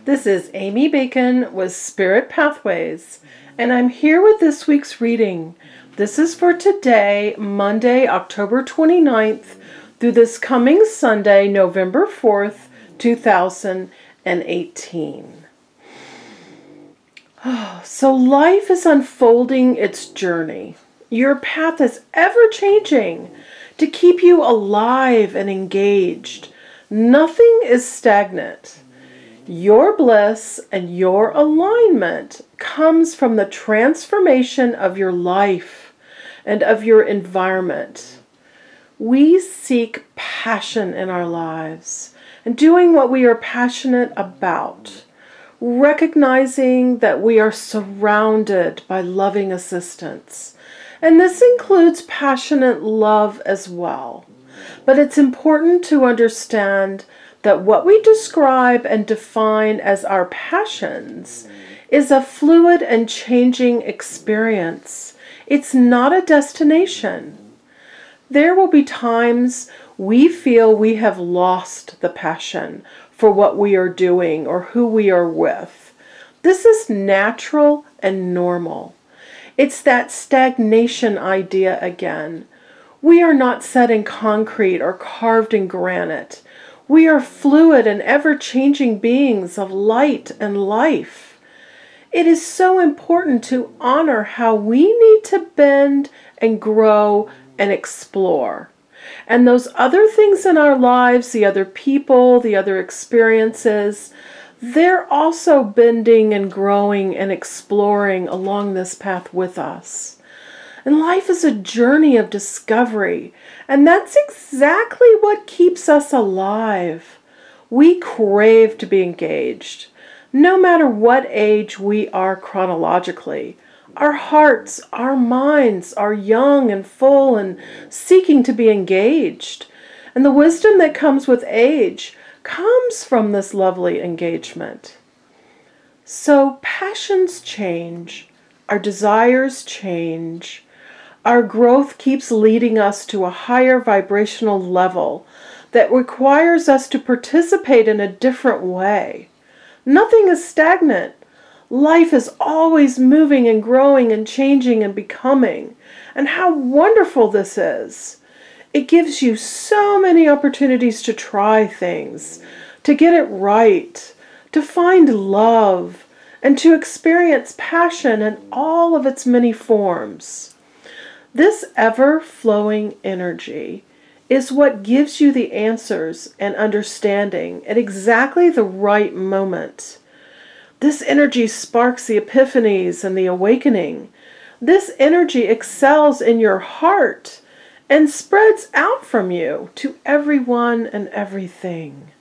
This is Amy Bacon with Spirit Pathways, and I'm here with this week's reading. This is for today, Monday, October 29th, through this coming Sunday, November 4th, 2018. So life is unfolding its journey. Your path is ever changing to keep you alive and engaged. Nothing is stagnant. Your bliss and your alignment comes from the transformation of your life and of your environment. We seek passion in our lives and doing what we are passionate about, recognizing that we are surrounded by loving assistance. And this includes passionate love as well. But it's important to understand that what we describe and define as our passions is a fluid and changing experience. It's not a destination. There will be times we feel we have lost the passion for what we are doing or who we are with. This is natural and normal. It's that stagnation idea again. We are not set in concrete or carved in granite. We are fluid and ever-changing beings of light and life. It is so important to honor how we need to bend and grow and explore. And those other things in our lives, the other people, the other experiences, they're also bending and growing and exploring along this path with us. And life is a journey of discovery, and that's exactly what keeps us alive. We crave to be engaged, no matter what age we are chronologically. Our hearts, our minds are young and full and seeking to be engaged. And the wisdom that comes with age comes from this lovely engagement. So passions change, our desires change. Our growth keeps leading us to a higher vibrational level that requires us to participate in a different way. Nothing is stagnant. Life is always moving and growing and changing and becoming. And how wonderful this is. It gives you so many opportunities to try things, to get it right, to find love, and to experience passion in all of its many forms. This ever-flowing energy is what gives you the answers and understanding at exactly the right moment. This energy sparks the epiphanies and the awakening. This energy excels in your heart and spreads out from you to everyone and everything.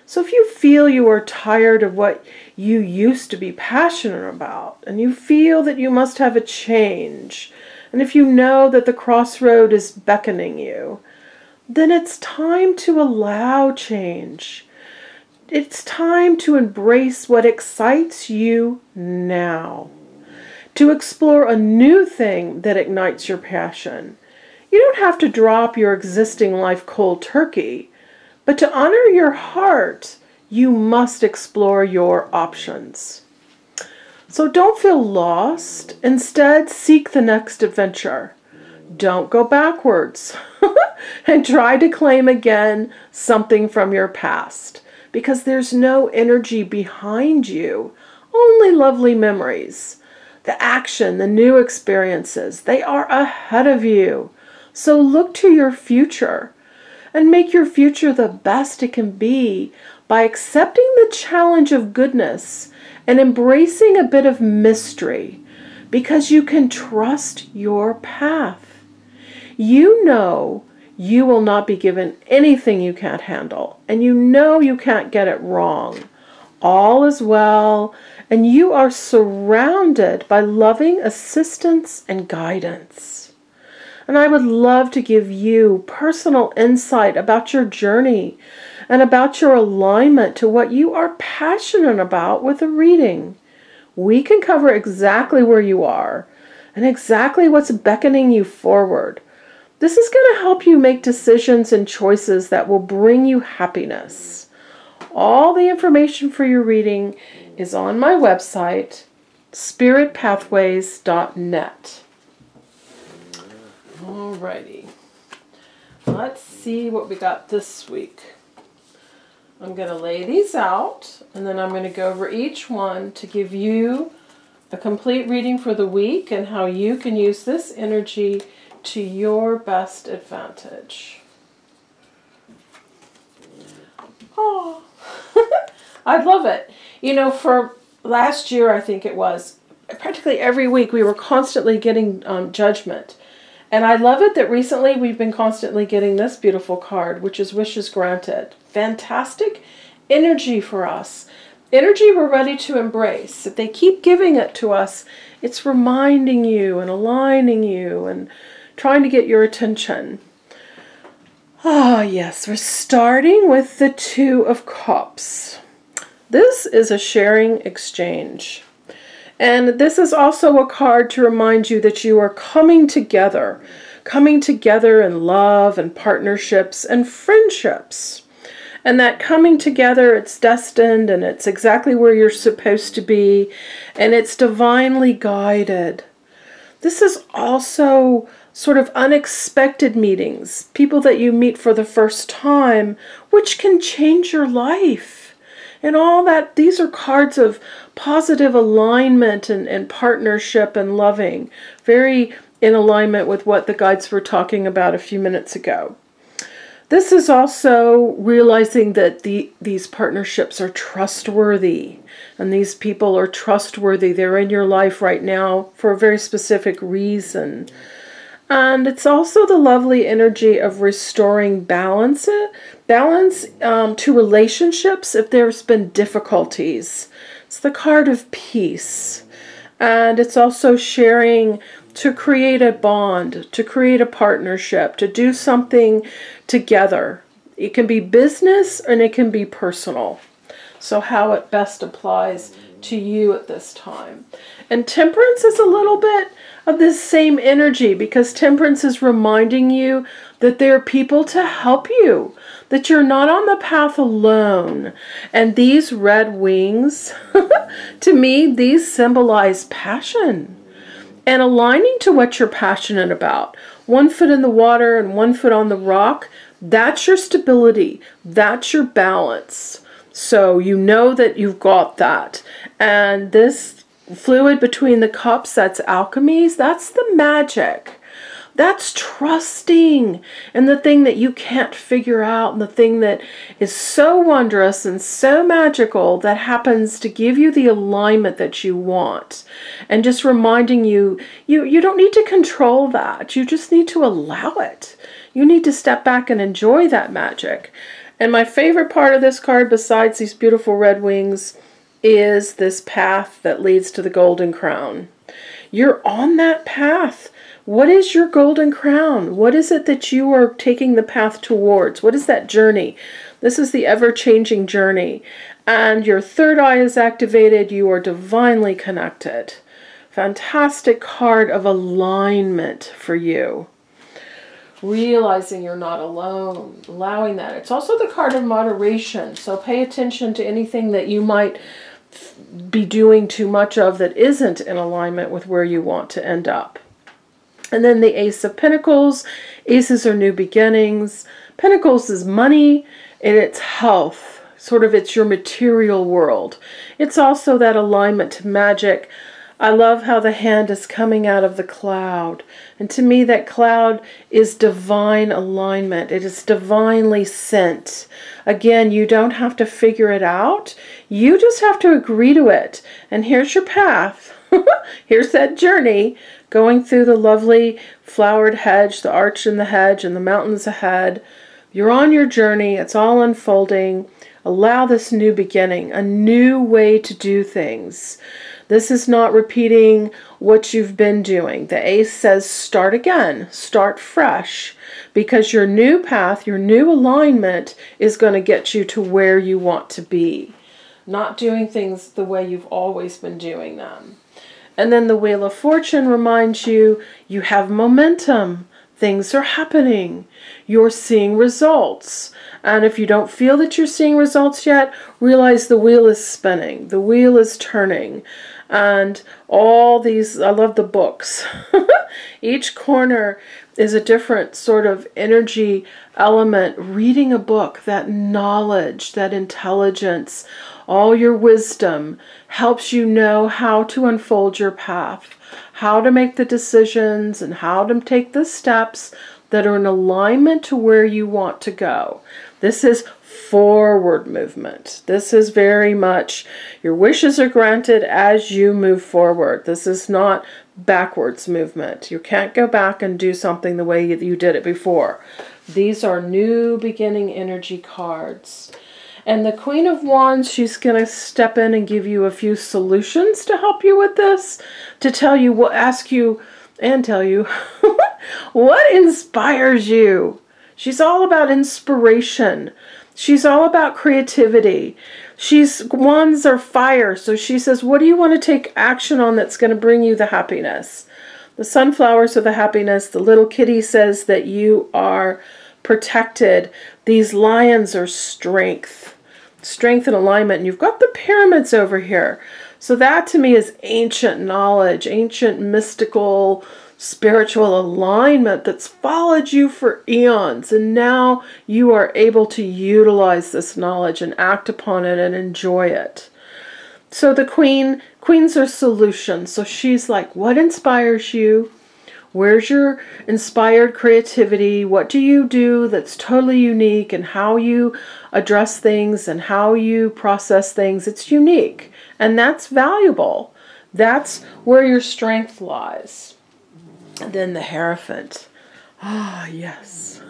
So if you feel you are tired of what you used to be passionate about, and you feel that you must have a change, and if you know that the crossroad is beckoning you, then it's time to allow change. It's time to embrace what excites you now, to explore a new thing that ignites your passion. You don't have to drop your existing life cold turkey, but to honor your heart, you must explore your options. So don't feel lost. Instead, seek the next adventure. Don't go backwards and try to claim again something from your past, because there's no energy behind you, only lovely memories. The action, the new experiences, they are ahead of you. So look to your future and make your future the best it can be by accepting the challenge of goodness and embracing a bit of mystery, because you can trust your path. You know you will not be given anything you can't handle, and you know you can't get it wrong. All is well, and you are surrounded by loving assistance and guidance. And I would love to give you personal insight about your journey and about your alignment to what you are passionate about with a reading. We can cover exactly where you are and exactly what's beckoning you forward. This is going to help you make decisions and choices that will bring you happiness. All the information for your reading is on my website, spiritpathways.net. Alrighty. Let's see what we got this week. I'm going to lay these out, and then I'm going to go over each one to give you a complete reading for the week and how you can use this energy to your best advantage. Oh, I love it. You know, for last year, I think it was, practically every week we were constantly getting judgment. And I love it that recently we've been constantly getting this beautiful card, which is Wishes Granted. Fantastic energy for us. Energy we're ready to embrace. If they keep giving it to us, it's reminding you and aligning you and trying to get your attention. Ah, yes, we're starting with the Two of Cups. This is a sharing exchange. And this is also a card to remind you that you are coming together in love and partnerships and friendships. And that coming together, it's destined and it's exactly where you're supposed to be, and it's divinely guided. This is also sort of unexpected meetings, people that you meet for the first time, which can change your life. And all that, these are cards of positive alignment and partnership and loving. Very in alignment with what the guides were talking about a few minutes ago. This is also realizing that these partnerships are trustworthy. And these people are trustworthy. They're in your life right now for a very specific reason. And it's also the lovely energy of restoring balance to relationships if there's been difficulties. It's the card of peace. And it's also sharing to create a bond, to create a partnership, to do something together. It can be business and it can be personal. So how it best applies to you at this time. And Temperance is a little bit of this same energy, because Temperance is reminding you that there are people to help you, that you're not on the path alone. And these red wings, to me, these symbolize passion and aligning to what you're passionate about. 1 foot in the water and 1 foot on the rock, that's your stability, that's your balance. So you know that you've got that. And this fluid between the cups, that's alchemies, that's the magic. That's trusting in the thing that you can't figure out, and the thing that is so wondrous and so magical that happens to give you the alignment that you want. And just reminding you, you don't need to control that. You just need to allow it. You need to step back and enjoy that magic. And my favorite part of this card, besides these beautiful red wings, is this path that leads to the golden crown. You're on that path. What is your golden crown? What is it that you are taking the path towards? What is that journey? This is the ever-changing journey. And your third eye is activated. You are divinely connected. Fantastic card of alignment for you. Realizing you're not alone. Allowing that. It's also the card of moderation. So pay attention to anything that you might be doing too much of that isn't in alignment with where you want to end up. And then the Ace of Pentacles. Aces are new beginnings. Pentacles is money and it's health. Sort of it's your material world. It's also that alignment to magic. I love how the hand is coming out of the cloud. And to me, that cloud is divine alignment. It is divinely sent. Again, you don't have to figure it out. You just have to agree to it. And here's your path. Here's that journey going through the lovely flowered hedge, the arch in the hedge, and the mountains ahead. You're on your journey. It's all unfolding. Allow this new beginning, a new way to do things. This is not repeating what you've been doing. The Ace says start again, start fresh, because your new path, your new alignment is going to get you to where you want to be. Not doing things the way you've always been doing them. And then the Wheel of Fortune reminds you, you have momentum. things are happening. You're seeing results. And if you don't feel that you're seeing results yet, realize the wheel is spinning. The wheel is turning. And all these, I love the books. Each corner is a different sort of energy element. Reading a book, that knowledge, that intelligence, all your wisdom helps you know how to unfold your path, how to make the decisions, and how to take the steps that are in alignment to where you want to go. This is forward movement. This is very much your wishes are granted as you move forward. This is not backwards movement. You can't go back and do something the way you did it before. These are new beginning energy cards. And the Queen of Wands, she's going to step in and give you a few solutions to help you with this, to tell you, ask you and tell you what inspires you. She's all about inspiration. She's all about creativity. Wands are fire, so she says, what do you want to take action on that's going to bring you the happiness? The sunflowers are the happiness. The little kitty says that you are protected. These lions are strength. Strength and alignment. And you've got the pyramids over here. So that to me is ancient knowledge, ancient mystical, spiritual alignment that's followed you for eons. And now you are able to utilize this knowledge and act upon it and enjoy it. So the queens are solutions. So she's like, what inspires you? Where's your inspired creativity? What do you do that's totally unique? And how you address things and how you process things, it's unique. And that's valuable. That's where your strength lies. And then the Hierophant. Ah, yes.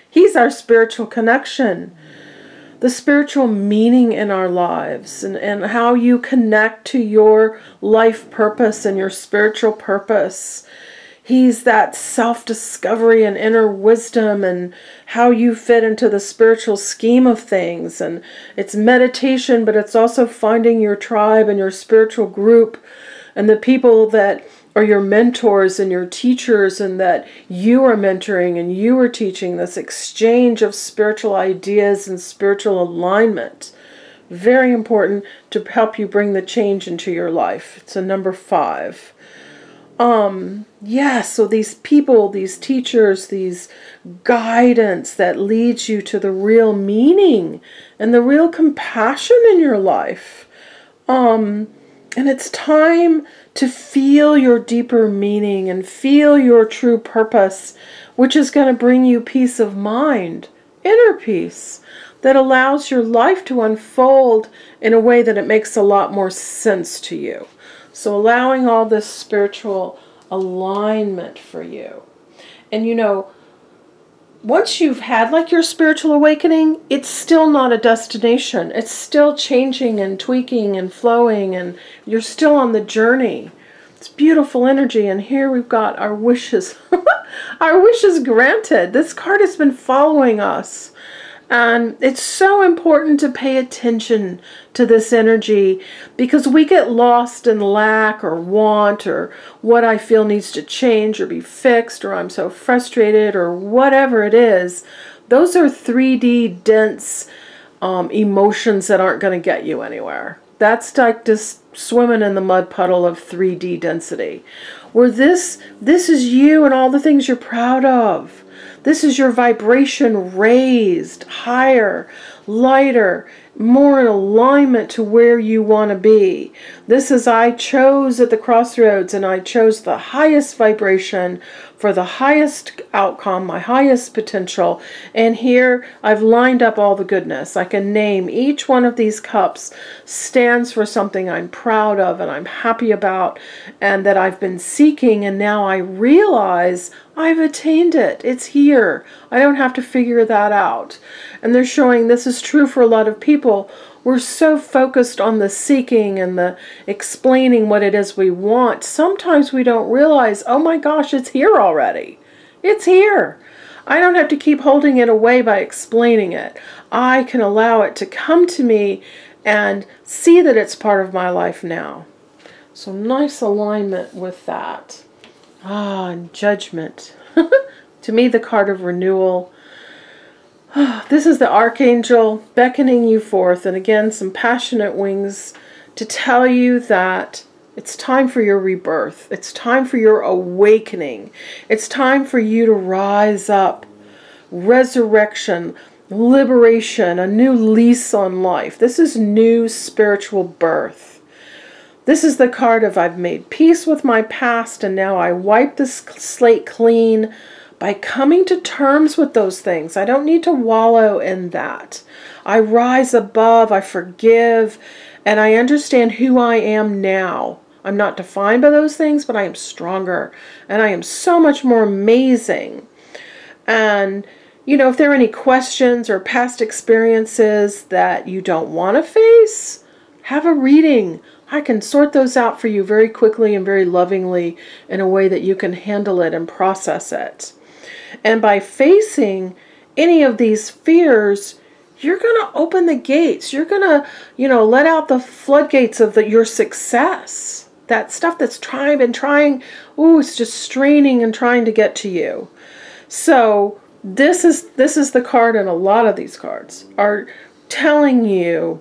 He's our spiritual connection. The spiritual meaning in our lives and how you connect to your life purpose and your spiritual purpose. He's that self-discovery and inner wisdom and how you fit into the spiritual scheme of things. And it's meditation, but it's also finding your tribe and your spiritual group and the people that are your mentors and your teachers and that you are mentoring and you are teaching, this exchange of spiritual ideas and spiritual alignment. Very important to help you bring the change into your life. It's a number 5. Yeah, so these people, these teachers, these guidance that leads you to the real meaning and the real compassion in your life. And it's time to feel your deeper meaning and feel your true purpose, which is going to bring you peace of mind, inner peace, that allows your life to unfold in a way that it makes a lot more sense to you. So allowing all this spiritual alignment for you. And you know, once you've had like your spiritual awakening, it's still not a destination. It's still changing and tweaking and flowing, and you're still on the journey. It's beautiful energy. And here we've got our wishes. Our wishes granted. This card has been following us. And it's so important to pay attention to this energy because we get lost in lack or want or what I feel needs to change or be fixed or I'm so frustrated or whatever it is. Those are 3D dense emotions that aren't going to get you anywhere. That's like just swimming in the mud puddle of 3D density. Where this is you and all the things you're proud of. This is your vibration raised, higher, lighter, more in alignment to where you want to be. This is I chose at the crossroads and I chose the highest vibration for the highest outcome, my highest potential. And here I've lined up all the goodness. I can name each one of these cups stands for something I'm proud of and I'm happy about and that I've been seeking, and now I realize I've attained it. It's here. I don't have to figure that out. And they're showing this is true for a lot of people. We're so focused on the seeking and the explaining what it is we want. Sometimes we don't realize, oh my gosh, it's here already. It's here. I don't have to keep holding it away by explaining it. I can allow it to come to me and see that it's part of my life now. So nice alignment with that. Ah, and judgment. To me, the card of renewal. This is the Archangel beckoning you forth, and again, some passionate wings to tell you that it's time for your rebirth. It's time for your awakening. It's time for you to rise up. Resurrection, liberation, a new lease on life. This is new spiritual birth. This is the card of I've made peace with my past, and now I wipe this slate clean by coming to terms with those things. I don't need to wallow in that. I rise above, I forgive, and I understand who I am now. I'm not defined by those things, but I am stronger, and I am so much more amazing. And, you know, if there are any questions or past experiences that you don't want to face, have a reading. I can sort those out for you very quickly and very lovingly in a way that you can handle it and process it. And by facing any of these fears, you're going to open the gates. You're going to, you know, let out the floodgates of your success. That stuff that's been trying, it's just straining and trying to get to you. So this is the card, and a lot of these cards are telling you,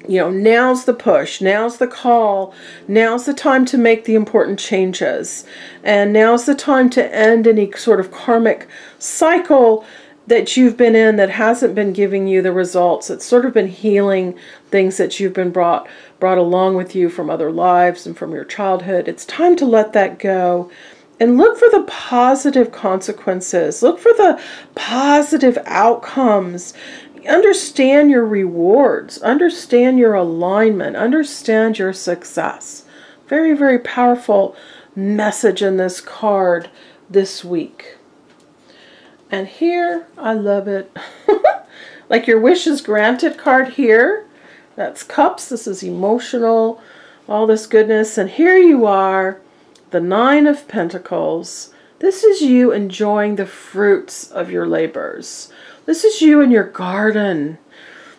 you know, now's the push, now's the call, now's the time to make the important changes, and now's the time to end any sort of karmic cycle that you've been in that hasn't been giving you the results. It's sort of been healing things that you've been brought along with you from other lives and from your childhood. It's time to let that go and look for the positive consequences. Look for the positive outcomes. Understand your rewards. Understand your alignment. Understand your success. Very, very powerful message in this card this week. And here, I love it. Like your wish is granted card here. That's cups. This is emotional, all this goodness. And here you are, the 9 of Pentacles. This is you enjoying the fruits of your labors. This is you in your garden.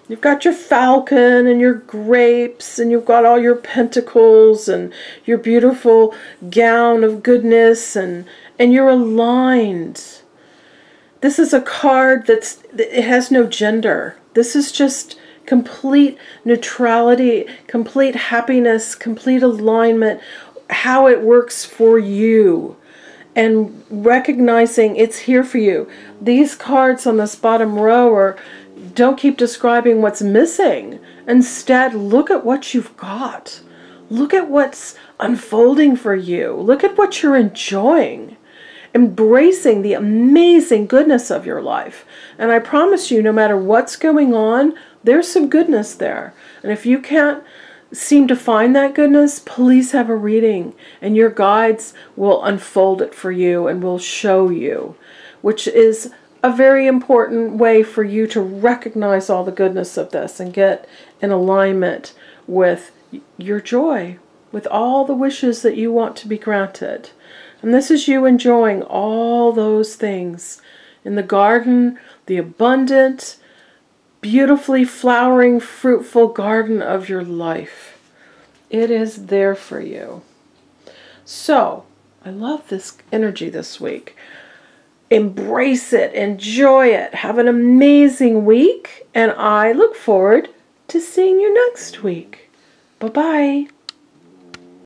You've got your falcon and your grapes, and you've got all your pentacles and your beautiful gown of goodness, and you're aligned. This is a card it has no gender. This is just complete neutrality, complete happiness, complete alignment, how it works for you, and recognizing it's here for you. These cards on this bottom row don't keep describing what's missing. Instead, look at what you've got. Look at what's unfolding for you. Look at what you're enjoying. Embracing the amazing goodness of your life. And I promise you, no matter what's going on, there's some goodness there. And if you can't seem to find that goodness, please have a reading, and your guides will unfold it for you and will show you, which is a very important way for you to recognize all the goodness of this and get in alignment with your joy, with all the wishes that you want to be granted. And this is you enjoying all those things in the garden, the abundant, beautifully flowering, fruitful garden of your life. It is there for you. So, I love this energy this week. Embrace it, enjoy it, have an amazing week, and I look forward to seeing you next week. Bye-bye.